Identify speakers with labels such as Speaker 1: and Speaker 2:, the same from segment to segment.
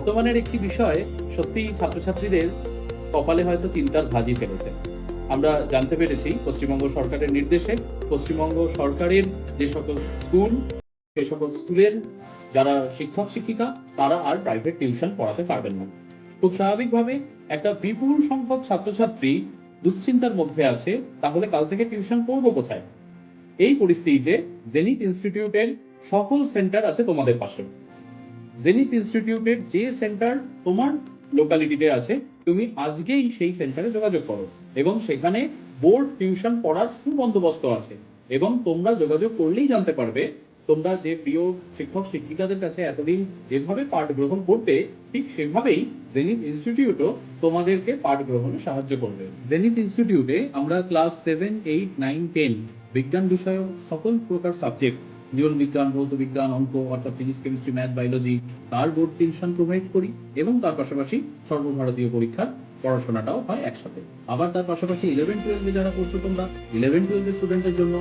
Speaker 1: বর্তমানের একটি বিষয় সত্যিই ছাত্রছাত্রীদের কপালে হয়তো চিন্তার ভাঁজি ফেলেছে। আমরা জানতে পেরেছি পশ্চিমবঙ্গ সরকারের নির্দেশে পশ্চিমবঙ্গ সরকারের যে সকল স্কুল, সে সকল স্কুলের যারা শিক্ষক শিক্ষিকা তারা আর প্রাইভেট টিউশন পড়াতে পারবেন না। খুব স্বাভাবিকভাবে একটা বিপুল সংখ্যক ছাত্রছাত্রী দুশ্চিন্তার মধ্যে আছে, তাহলে কাল থেকে টিউশন পড়বো কোথায়? এই পরিস্থিতিতে জেনিথ ইনস্টিটিউটের সকল সেন্টার আছে তোমাদের পাশে। জেনিথ ইনস্টিটিউটের যে সেন্টার তোমার লোকালিটিতে আছে, তুমি আজকেই সেই সেন্টারে যোগাযোগ করো এবং সেখানে বোর্ড টিউশন পড়ার সুবন্দোবস্ত আছে। এবং তোমরা যোগাযোগ করলেই জানতে পারবে, তোমরা যে প্রিয় শিক্ষক শিক্ষিকাদের কাছে এতদিন যেভাবে পাঠ গ্রহণ করতে, ঠিক সেভাবেই জেনিথ ইনস্টিটিউটও তোমাদেরকে পাঠ গ্রহণে সাহায্য করবে। জেনিথ ইনস্টিটিউটে আমরা ক্লাস 7, 8, 9, 10 বিজ্ঞান বিষয়ক সকল প্রকার সাবজেক্ট, জীবন বিজ্ঞান, ভৌত বিজ্ঞান, অঙ্ক অর্থাৎ ফিজিক্স, কেমিস্ট্রি, ম্যাথ, বায়োলজি তার বোর্ড টিউশন প্রোভাইড করি এবং তার পাশাপাশি সর্বভারতীয় পরীক্ষার পড়াশোনাটাও হয় একসাথে। আবার তার পাশাপাশি 11-12 যারা করছো তোমরা, 11-12 স্টুডেন্টের জন্য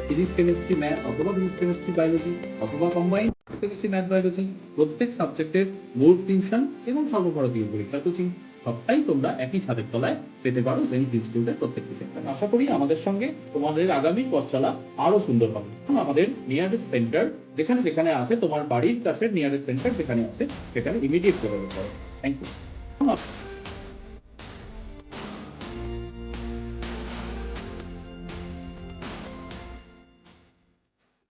Speaker 1: ফিজিক্স, কেমিস্ট্রি, ম্যাথ অথবা ফিজিক্স, কেমিস্ট্রি, বায়োলজি অথবা কম্বাইন্ড কেমিস্ট্রি, ম্যাথ, বায়োলজি প্রত্যেক সাবজেক্টের বোর্ড টিউশন এবং সর্বভারতীয় পরীক্ষার কোচিং সবটাই তোমরা একই ছাদের তলায় পেতে পারো জেনিথ ইনস্টিটিউটের প্রত্যেকটি সেন্টার। আশা করি আমাদের সঙ্গে তোমাদের আগামী পথ চলা আরো সুন্দর হবে। আমাদের নিয়ারেস্ট সেন্টার যেখানে যেখানে আছে, তোমার বাড়ির কাছে নিয়ারেস্ট সেন্টার যেখানে আছে সেখানে ইমিডিয়েট যোগাযোগ করো। Thank you.